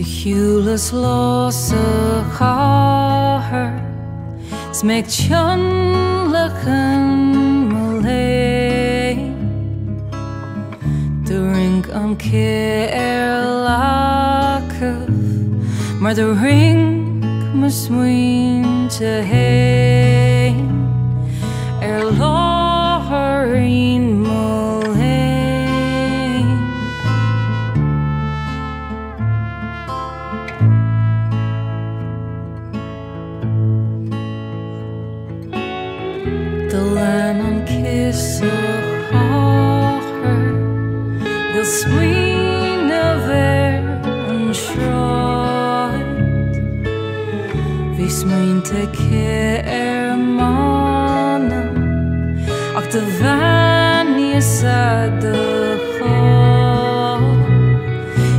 De huwelijks losse haar smeekt jonligen melee. De ring am keer lakef, maar de ring moest wien te heen. Loher in melee. De land aan kissen hager, de swine ver en schroeit. Wie sminte keer mannen, ach de vanje said de goal,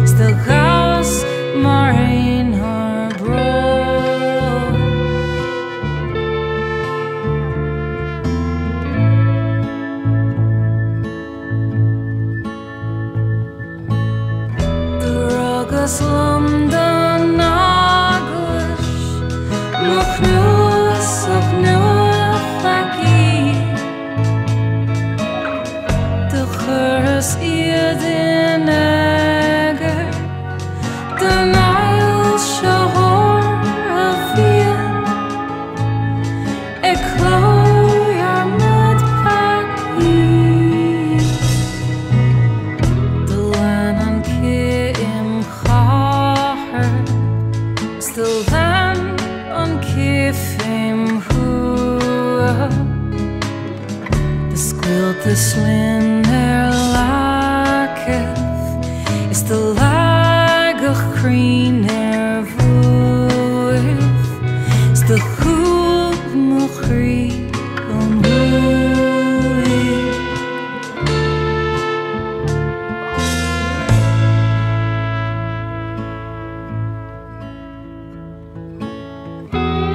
is de gas maar in haar brood. De rogas London naglish, nog nieuws op nieuw vakkie. De geurs iedin eger, de Nile shahor afien. Ik geloof jaar met pakkie. De land aan kim gaher, is de land aan kifim hua. De squilt de slinder lakef, is de lagig green voef, is de goed mogri om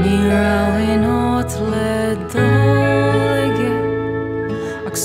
Ni rauw in hot le dolige, ach